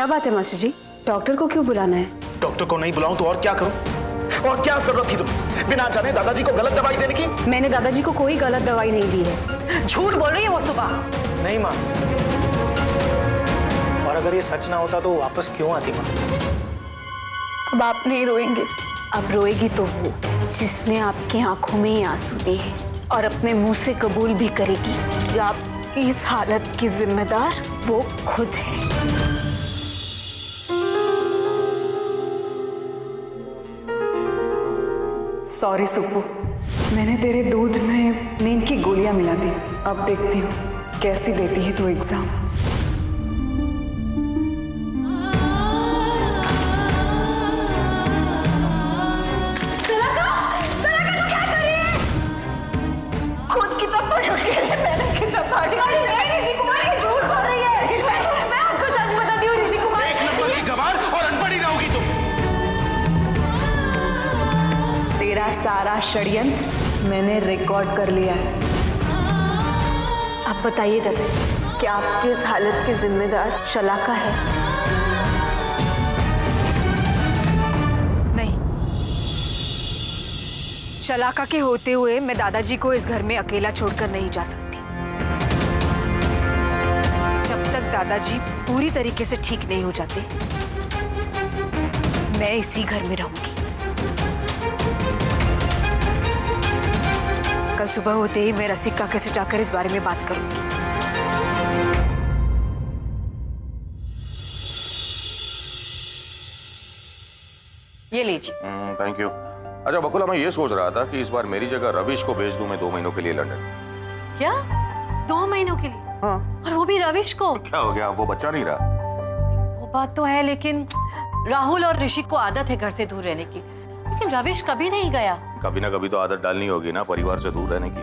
क्या बात है मास्टर जी, डॉक्टर को क्यों बुलाना है? डॉक्टर को नहीं बुलाऊं तो और क्या करूं? और क्या जरूरत थी तुम्हें बिना जाने दादाजी को गलत दवाई देने की? मैंने दादाजी को कोई गलत दवाई नहीं दी है। झूठ बोल रही है वो सुबह। नहीं माँ, और अगर ये सच ना होता तो वापस क्यों आती माँ? अब आप नहीं रोएंगे। अब रोएगी तो वो जिसने आपकी आंखों में ही आंसू दिए हैं और अपने मुंह से कबूल भी करेगी कि आपकी इस हालत की जिम्मेदार वो खुद है। सॉरी सुप्पू, मैंने तेरे दूध में नींद की गोलियां मिला दी। अब देखती हूँ कैसी देती है तू एग्जाम। तेरा सारा षड्यंत्र मैंने रिकॉर्ड कर लिया है। आप बताइए दादाजी, क्या आपकी इस हालत की जिम्मेदार शलाका है? नहीं, शलाका के होते हुए मैं दादाजी को इस घर में अकेला छोड़कर नहीं जा सकती। जब तक दादाजी पूरी तरीके से ठीक नहीं हो जाते, मैं इसी घर में रहूंगी। कल सुबह होते ही मैं रसिक काका से जाकर इस बारे में बात करूंगी। ये लीजिए। Thank you. अच्छा बकुला, मैं ये सोच रहा था कि इस बार मेरी जगह रविश को भेज दूं मैं 2 महीनों के लिए लंदन। क्या? 2 महीनों के लिए? हाँ। और वो भी रविश को? तो क्या हो गया, वो बच्चा नहीं रहा? वो बात तो है, लेकिन राहुल और ऋषिक को आदत है घर से दूर रहने की, लेकिन रविश कभी नहीं गया। कभी ना कभी तो आदत डालनी होगी ना परिवार से दूर रहने की,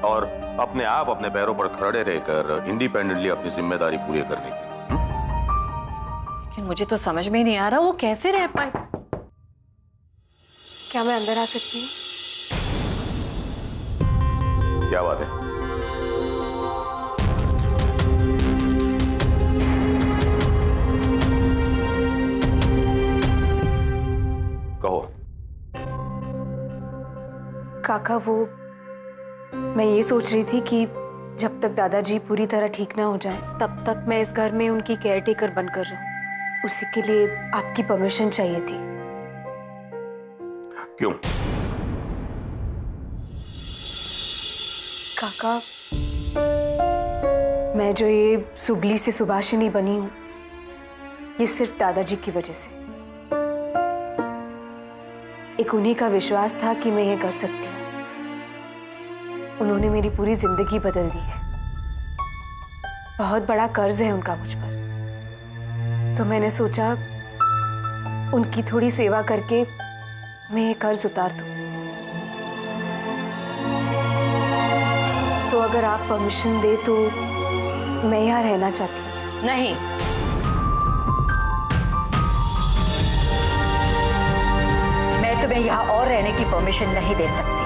और अपने आप अपने पैरों पर खड़े रहकर इंडिपेंडेंटली अपनी जिम्मेदारी पूरी करने की। लेकिन मुझे तो समझ में ही नहीं आ रहा वो कैसे रह पाए। क्या मैं अंदर आ सकती हूँ? क्या बात है? कहो। काका, वो मैं ये सोच रही थी कि जब तक दादाजी पूरी तरह ठीक ना हो जाए तब तक मैं इस घर में उनकी केयरटेकर बनकर रहूं। उसी के लिए आपकी परमिशन चाहिए थी। क्यों? काका, मैं जो ये सुबली से सुभाषिनी बनी हूं, ये सिर्फ दादाजी की वजह से। एक उन्हीं का विश्वास था कि मैं ये कर सकती हूँ। उन्होंने मेरी पूरी जिंदगी बदल दी है। बहुत बड़ा कर्ज है उनका मुझ पर, तो मैंने सोचा उनकी थोड़ी सेवा करके मैं ये कर्ज उतार दूं। तो अगर आप परमिशन दे तो मैं यहाँ रहना चाहती हूँ। नहीं, मैं तुम्हें यहाँ और रहने की परमिशन नहीं दे सकती।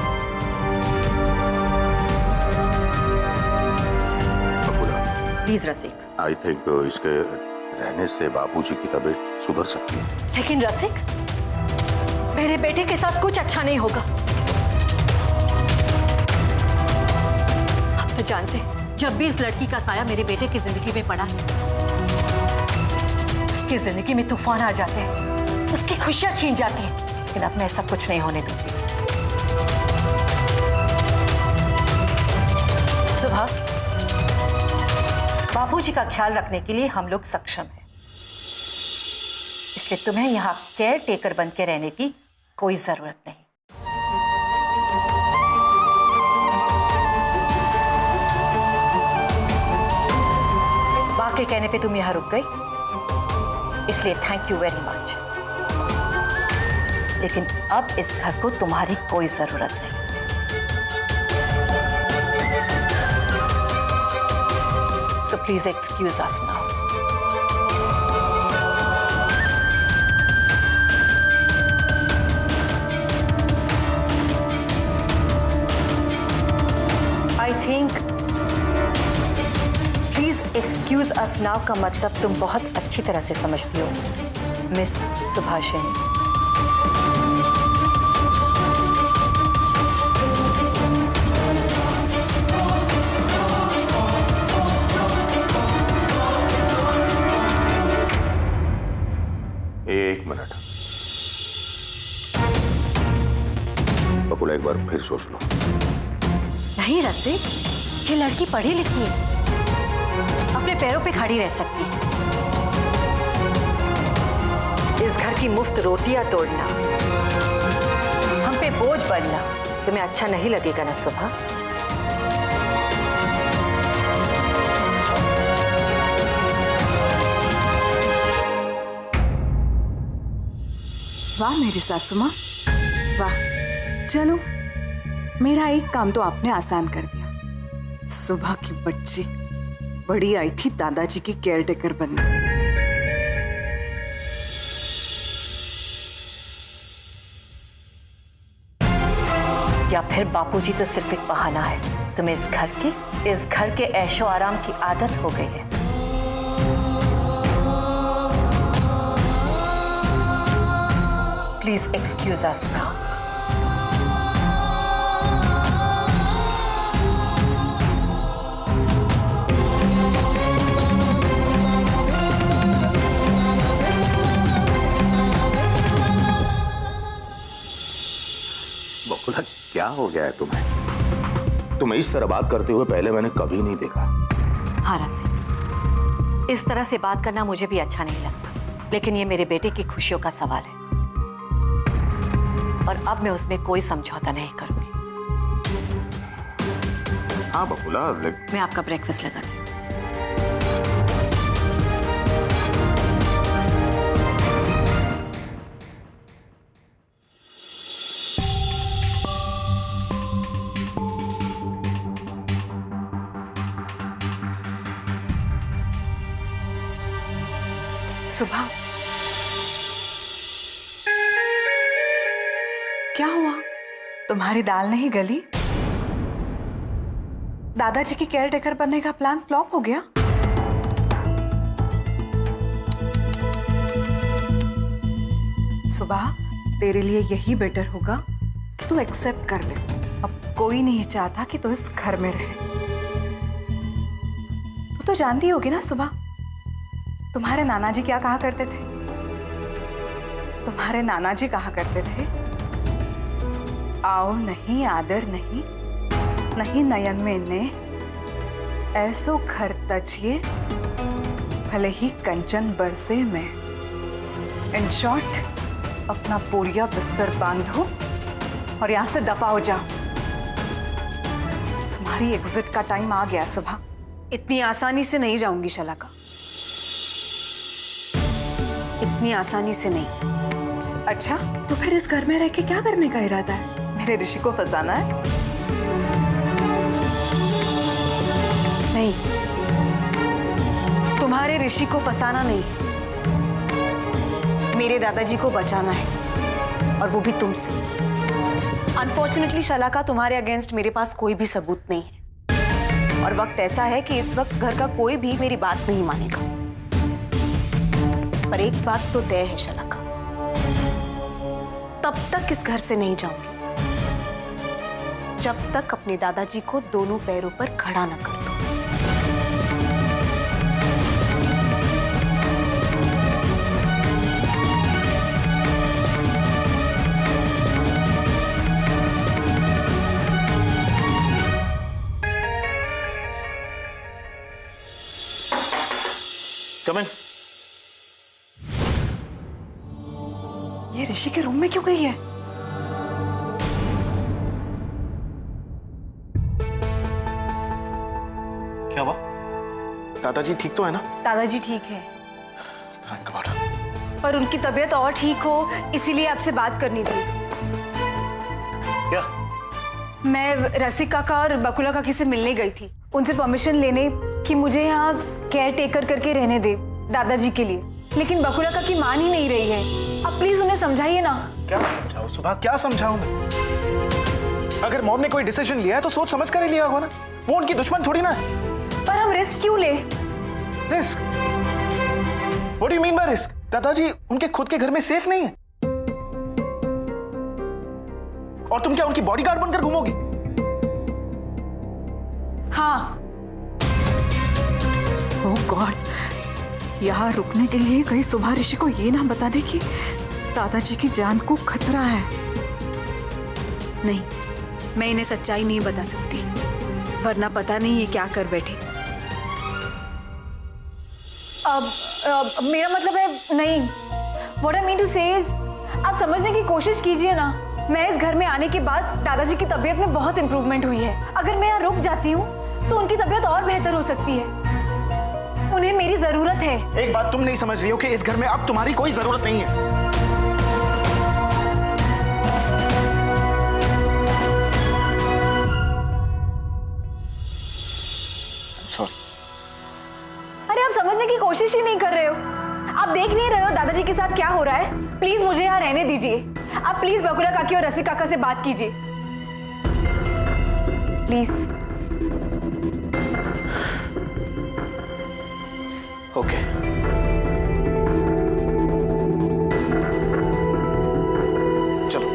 Please Rasik. आई थिंक इसके रहने से बापूजी की तबीयत सुधर सकती है। लेकिन रसिक, मेरे बेटे के साथ कुछ अच्छा नहीं होगा। आप तो जानते हैं, जब भी इस लड़की का साया मेरे बेटे की जिंदगी में पड़ा है, उसकी जिंदगी में तूफान आ जाते हैं, उसकी खुशियां छीन जाती हैं। लेकिन अब मैं ऐसा कुछ नहीं होने दूंगी। सुबह, बापूजी का ख्याल रखने के लिए हम लोग सक्षम हैं, इसलिए तुम्हें यहाँ केयर टेकर बन के रहने की कोई जरूरत नहीं। माँ के कहने पे तुम यहाँ रुक गई, इसलिए थैंक यू वेरी मच। लेकिन अब इस घर को तुम्हारी कोई जरूरत नहीं। So please excuse us now. I think please excuse Asnav का मतलब तुम बहुत अच्छी तरह से समझती हो मिस सुभाषिनी। एक मिनट बकुला, एक बार फिर सोच लो। नहीं रसिक, ये लड़की पढ़ी लिखी है, अपने पैरों पे खड़ी रह सकती है। इस घर की मुफ्त रोटियां तोड़ना, हम पे बोझ बनना तुम्हें अच्छा नहीं लगेगा ना सुभा? वाह मेरी सासू माँ, वाह। चलो, मेरा एक काम तो आपने आसान कर दिया। सुबह की बच्ची बड़ी आई थी दादाजी की केयरटेकर बनने। या फिर बापूजी तो सिर्फ एक बहाना है, तुम्हें इस घर के ऐशो आराम की आदत हो गई है। Please excuse us now. बकुला, क्या हो गया है तुम्हें इस तरह बात करते हुए पहले मैंने कभी नहीं देखा। हाँ रसिक, इस तरह से बात करना मुझे भी अच्छा नहीं लगता, लेकिन ये मेरे बेटे की खुशियों का सवाल है और अब मैं उसमें कोई समझौता नहीं करूंगी। हाँ बकुला, मैं आपका ब्रेकफास्ट लगाती हूँ। सुबह क्या हुआ? तुम्हारी दाल नहीं गली? दादाजी की केयरटेकर बनने का प्लान फ्लॉप हो गया? सुबह, तेरे लिए यही बेटर होगा कि तू एक्सेप्ट कर ले। अब कोई नहीं चाहता कि तू इस घर में रहे। तू तो जानती होगी ना सुबह, तुम्हारे नाना जी क्या कहा करते थे? तुम्हारे नाना जी कहा करते थे, आओ नहीं आदर नहीं, नहीं नयन में ने, ऐसो घर तजिए भले ही कंचन बरसे में। इन शॉर्ट, अपना बोरिया बिस्तर बांधो और यहां से दफा हो जाओ। तुम्हारी एग्जिट का टाइम आ गया सुबह। इतनी आसानी से नहीं जाऊंगी शलाका, इतनी आसानी से नहीं। अच्छा, तो फिर इस घर में रह के क्या करने का इरादा है? मेरे ऋषि को फंसाना है? नहीं, तुम्हारे ऋषि को फंसाना नहीं, मेरे दादाजी को बचाना है, और वो भी तुमसे। अनफॉर्चुनेटली शलाका, तुम्हारे अगेंस्ट मेरे पास कोई भी सबूत नहीं है, और वक्त ऐसा है कि इस वक्त घर का कोई भी मेरी बात नहीं मानेगा। पर एक बात तो तय है शलाका, तब तक इस घर से नहीं जाऊंगी जब तक अपने दादाजी को दोनों पैरों पर खड़ा न कर दो। कम इन। ये ऋषि के रूम में क्यों गई है? क्या हुआ? दादाजी ठीक तो है ना? दादाजी ठीक है, थैंक गॉड। पर उनकी तबीयत और ठीक हो इसीलिए आपसे बात करनी थी। क्या? मैं रसिक काका और बकुला काकी से मिलने गई थी, उनसे परमिशन लेने कि मुझे यहाँ केयर टेकर करके रहने दे दादाजी के लिए, लेकिन बकुला काकी मान ही नहीं रही है। आप प्लीज उन्हें समझाइए ना। क्या समझाऊं सुबह, क्या समझाऊं मैं? अगर मॉम ने कोई डिसीजन लिया है तो सोच समझ कर ही लिया होगा ना, वो उनकी दुश्मन थोड़ी ना है। पर हम रिस्क क्यों ले? Risk? What do you mean by risk? दादाजी उनके खुद के घर में सेफ नहीं है और तुम क्या उनकी बॉडीगार्ड बनकर घूमोगी? हाँ। ओह गॉड, यहाँ रुकने के लिए कहीं सुभा ऋषि को ये ना बता दे कि दादाजी की जान को खतरा है। नहीं, मैं इन्हें सच्चाई नहीं बता सकती, वरना पता नहीं ये क्या कर बैठे। अब मेरा मतलब है नहीं, व्हाट आई मीन टू से इज, आप समझने की कोशिश कीजिए ना। मैं इस घर में आने के बाद दादाजी की तबीयत में बहुत इंप्रूवमेंट हुई है। अगर मैं यहाँ रुक जाती हूँ तो उनकी तबीयत और बेहतर हो सकती है। उन्हें मेरी जरूरत है। एक बात तुम नहीं समझ रही हो कि इस घर में अब तुम्हारी कोई जरूरत नहीं है। सॉरी। अरे आप समझने की कोशिश ही नहीं कर रहे हो। आप देख नहीं रहे हो दादाजी के साथ क्या हो रहा है। प्लीज मुझे यहाँ रहने दीजिए। आप प्लीज बकुला काकी और रसिक काका से बात कीजिए, प्लीज। ओके। चलो।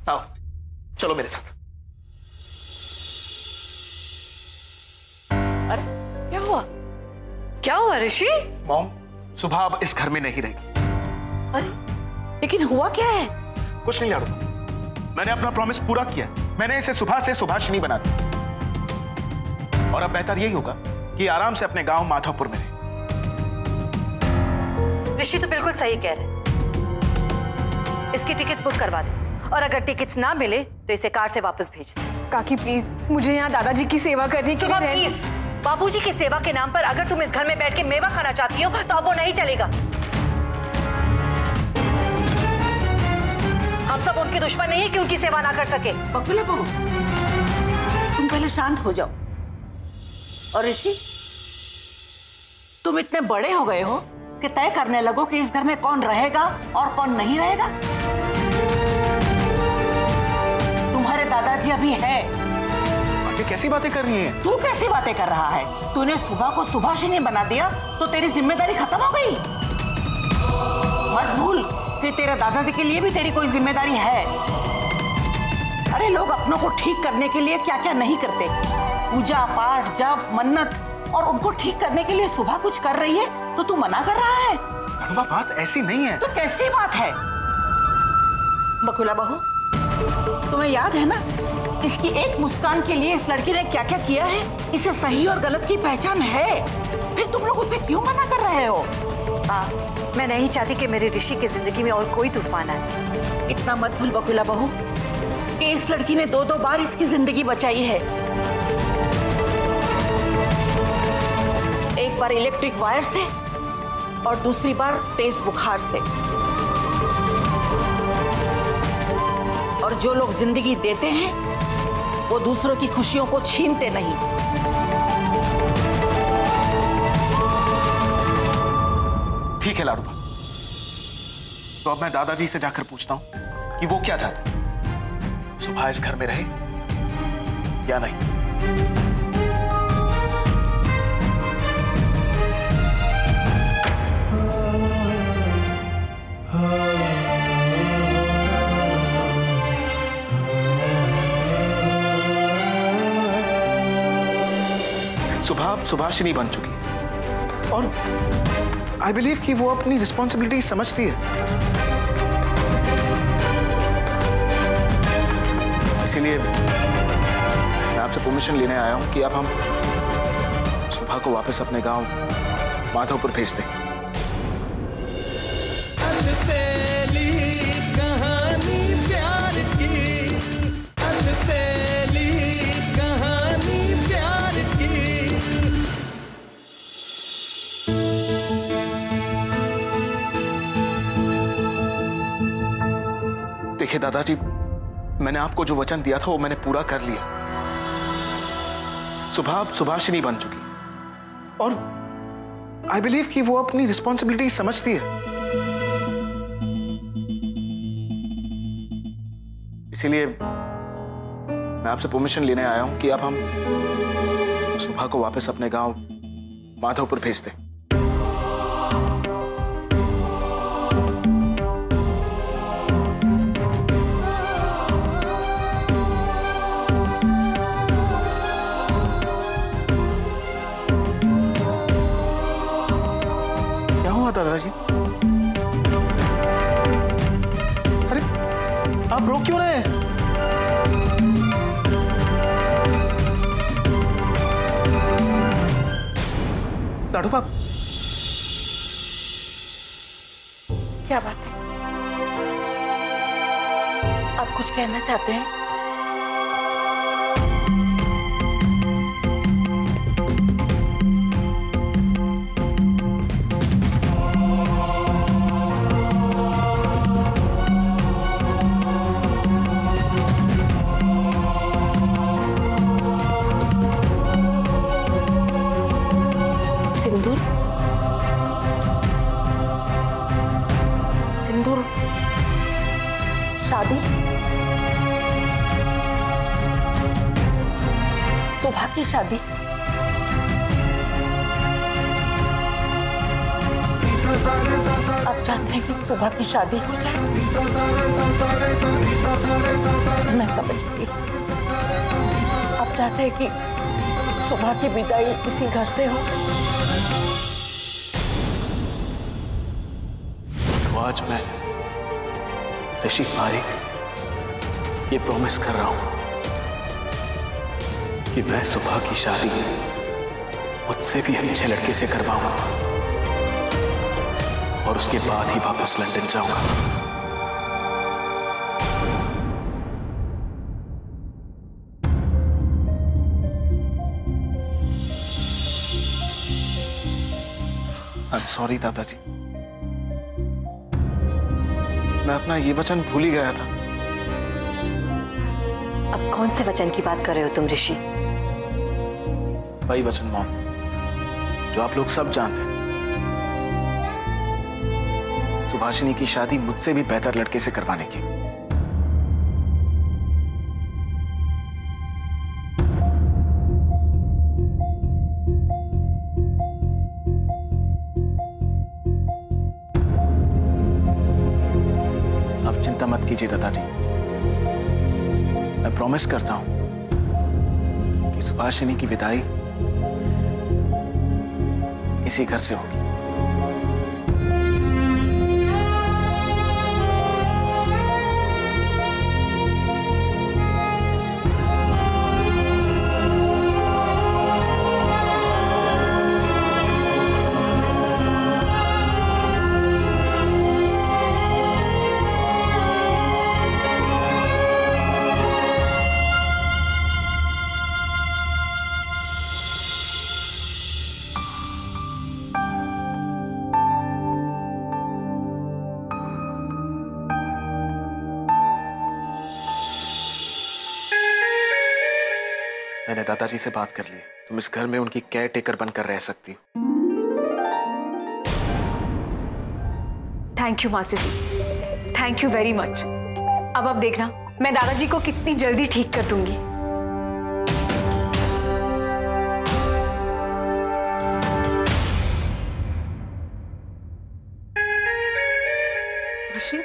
आओ, चलो मेरे साथ। अरे क्या हुआ? क्या हुआ ऋषि? मॉम, सुबह अब इस घर में नहीं रहेगी। अरे लेकिन हुआ क्या है? कुछ नहीं लाडू, मैंने अपना प्रॉमिस पूरा किया। मैंने इसे सुबह से सुभाषिनी बना दी और अब बेहतर यही होगा कि आराम से अपने गांव माधवपुर में रहे। ऋषि तो बिल्कुल सही कह रहे हैं। इसकी टिकट्स बुक करवा दे और अगर टिकट्स ना मिले तो इसे कार से वापस भेज दे। काकी प्लीज, मुझे यहाँ दादाजी की सेवा करनी के लिए प्लीज, बाबूजी की सेवा के नाम पर अगर तुम इस घर में बैठ के मेवा खाना चाहती हो तो अब वो नहीं चलेगा। हम सब उनके दुश्मन नहीं है कि उनकी सेवा ना कर सके। बकुला बहू, तुम पहले शांत हो जाओ। और ऋषि, तुम इतने बड़े हो गए हो कि तय करने लगो कि इस घर में कौन रहेगा और कौन नहीं रहेगा। तुम्हारे दादाजी अभी है। ये कैसी बातें कर रही हैं? तू कैसी बातें कर रहा है? तूने सुबह को सुभाषिनी बना दिया तो तेरी जिम्मेदारी खत्म हो गई। मत भूल कि तेरे दादाजी के लिए भी तेरी कोई जिम्मेदारी है। अरे लोग अपनों को ठीक करने के लिए क्या क्या नहीं करते। पूजा पाठ, जप, मन्नत, और उनको ठीक करने के लिए सुबह कुछ कर रही है तो तू मना कर रहा है। बात ऐसी नहीं है। तो कैसी बात है? बकुला बहू, तुम्हें याद है ना, इसकी एक मुस्कान के लिए इस लड़की ने क्या क्या किया है। इसे सही और गलत की पहचान है, फिर तुम लोग उसे क्यों मना कर रहे हो? मैं नहीं चाहती कि मेरी ऋषि की जिंदगी में और कोई तूफान आए। इतना मत भूल बकुला बहू कि इस लड़की ने 2-2 बार इसकी जिंदगी बचाई है। एक बार इलेक्ट्रिक वायर से और दूसरी बार तेज बुखार से। और जो लोग जिंदगी देते हैं वो दूसरों की खुशियों को छीनते नहीं। ठीक है लाडू, तो अब मैं दादाजी से जाकर पूछता हूं कि वो क्या चाहते हैं। सुबह इस घर में रहे या नहीं। सुबह सुभाषिनी बन चुकी है और आई बिलीव कि वो अपनी रिस्पॉन्सिबिलिटी समझती है। इसीलिए मैं आपसे परमिशन लेने आया हूं कि अब हम सुबह को वापस अपने गांव माधवपुर भेज दें। देखिए दादाजी, मैंने आपको जो वचन दिया था वो मैंने पूरा कर लिया। सुबह सुभाषिनी बन चुकी और आई बिलीव कि वो अपनी रिस्पॉन्सिबिलिटी समझती है। इसीलिए मैं आपसे परमिशन लेने आया हूं कि अब हम सुबह को वापस अपने गांव माधोपुर भेज दें। क्या हुआ दादाजी? अरे आप रो क्यों रहे हैं? लाडू बाप, क्या बात है? आप कुछ कहना चाहते हैं? सिंदूर? सिंदूर? शादी? सुबह की शादी? आप चाहते हैं कि सुबह की शादी हो जाए? मैं समझ गई। आप चाहते हैं कि सुबह की विदाई इसी घर से हो? तो आज मैं ऋषि पारिक ये प्रॉमिस कर रहा हूं कि मैं सुबह की शादी मुझसे भी अच्छे लड़के से करवाऊंगा और उसके बाद ही वापस लंदन जाऊंगा। आई एम सॉरी दादाजी, मैं अपना ये वचन भूल ही गया था। अब कौन से वचन की बात कर रहे हो तुम ऋषि? वही वचन मॉम जो आप लोग सब जानते हैं। सुभाषिनी की शादी मुझसे भी बेहतर लड़के से करवाने की। आप चिंता मत कीजिए दादाजी, मैं प्रॉमिस करता हूं कि सुभाषिनी की विदाई इसी घर से होगी। मैंने दादाजी से बात कर ली, तुम इस घर में उनकी केयर टेकर बनकर रह सकती हो। थैंक यू मासी जी, थैंक यू वेरी मच। अब देखना मैं दादाजी को कितनी जल्दी ठीक कर दूंगी। ऋषि,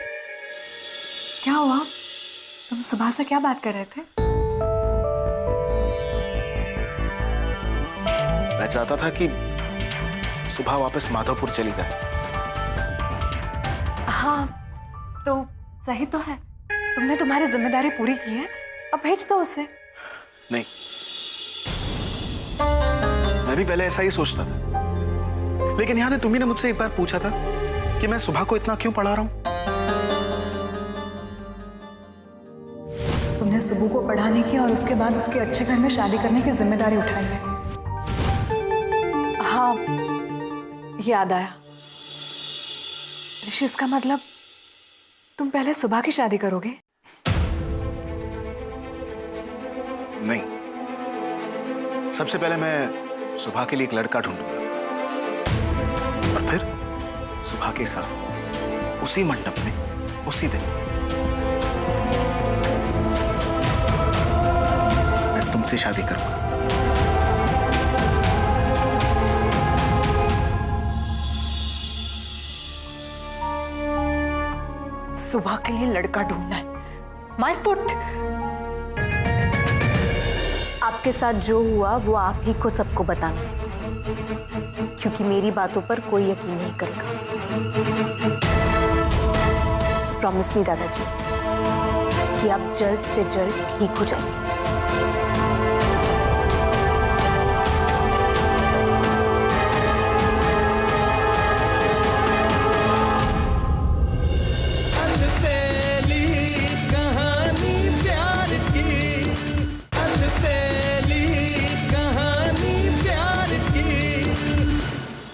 क्या हुआ? तुम सुबह से क्या बात कर रहे थे? मैं चाहता था कि सुबह वापस माधोपुर चली जाए। हाँ, तो सही तो है। तुमने तुम्हारी जिम्मेदारी पूरी की है, अब भेज दो उसे। नहीं, मैं भी पहले ऐसा ही सोचता था, लेकिन याद है तुम्ही ने मुझसे एक बार पूछा था कि मैं सुबह को इतना क्यों पढ़ा रहा हूं। तुमने सुबह को पढ़ाने की और उसके बाद उसके अच्छे घर में शादी करने की जिम्मेदारी उठाई है। हाँ, याद आया। ऋषि, इसका मतलब तुम पहले सुबह की शादी करोगे? नहीं, सबसे पहले मैं सुबह के लिए एक लड़का ढूंढूंगा और फिर सुबह के साथ उसी मंडप में उसी दिन उनसे शादी करूंगा। सुबह के लिए लड़का ढूंढना है। My foot. आपके साथ जो हुआ वो आप ही को सबको बताना है, क्योंकि मेरी बातों पर कोई यकीन नहीं करेगा। सो प्रॉमिस मी दादाजी कि आप जल्द से जल्द ठीक हो जाएंगे।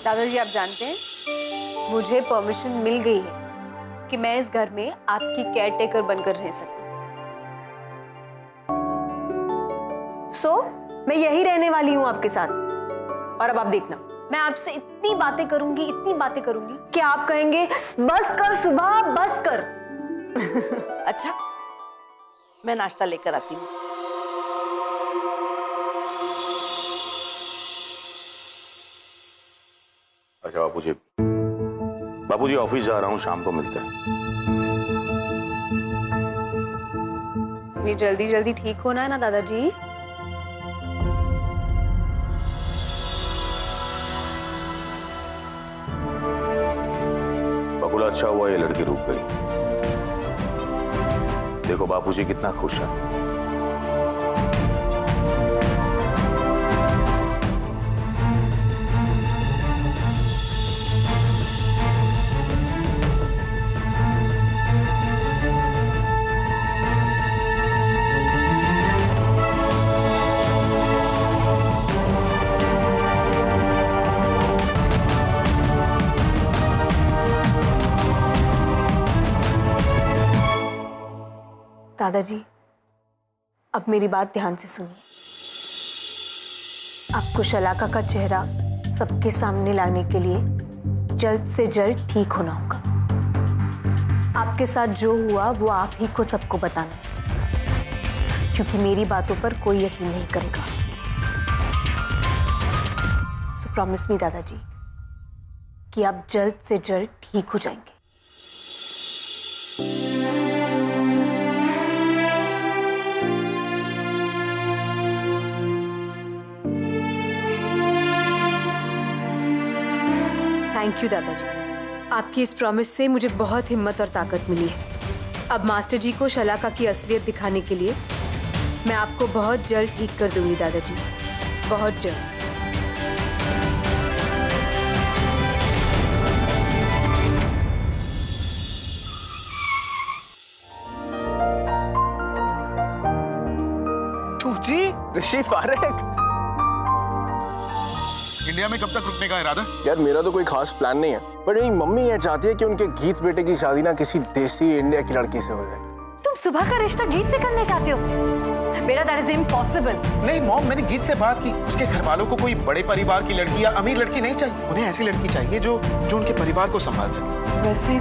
दादाजी आप जानते हैं मुझे परमिशन मिल गई है कि मैं इस घर में आपकी केयरटेकर बनकर रह सकूं। सो मैं यही रहने वाली हूं आपके साथ। और अब आप देखना, मैं आपसे इतनी बातें करूंगी कि आप कहेंगे बस कर सुबह, बस कर। अच्छा, मैं नाश्ता लेकर आती हूँ। अच्छा बापूजी ऑफिस जा रहा हूँ, शाम को मिलते हैं। तुम्हें जल्दी जल्दी ठीक होना है ना दादाजी। बकुला, अच्छा हुआ ये लड़की रुक गई। देखो बापूजी कितना खुश है। दादाजी अब मेरी बात ध्यान से सुनिए। आपको शलाका का चेहरा सबके सामने लाने के लिए जल्द से जल्द ठीक होना होगा। आपके साथ जो हुआ वो आप ही को सबको बताना है, क्योंकि मेरी बातों पर कोई यकीन नहीं करेगा। सो प्रॉमिस मी दादाजी कि आप जल्द से जल्द ठीक हो जाएंगे। थैंक यू दादाजी, आपकी इस प्रॉमिस से मुझे बहुत हिम्मत और ताकत मिली है। अब मास्टर जी को शलाका की असलियत दिखाने के लिए मैं आपको बहुत जल्द ठीक कर दूंगी दादाजी, बहुत जल्द। जी ऋषि पारेख, इंडिया में कब तक रुकने का इरादा? यार मेरा तो कोई खास प्लान नहीं है, पर मेरी मम्मी ये चाहती है कि उनके गीत बेटे की शादी ना किसी देसी इंडिया की लड़की से हो जाए। तुम सुबह का रिश्ता गीत से करने चाहते हो? बेटा, दैट इज इम्पॉसिबल। नहीं मॉम, मैंने गीत से बात की। उसके घर वालों को कोई बड़े परिवार की लड़की या अमीर लड़की नहीं चाहिए। उन्हें ऐसी लड़की चाहिए जो उनके परिवार को संभाल सके। वैसे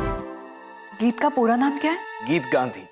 गीत का पूरा नाम क्या है? गीत गांधी।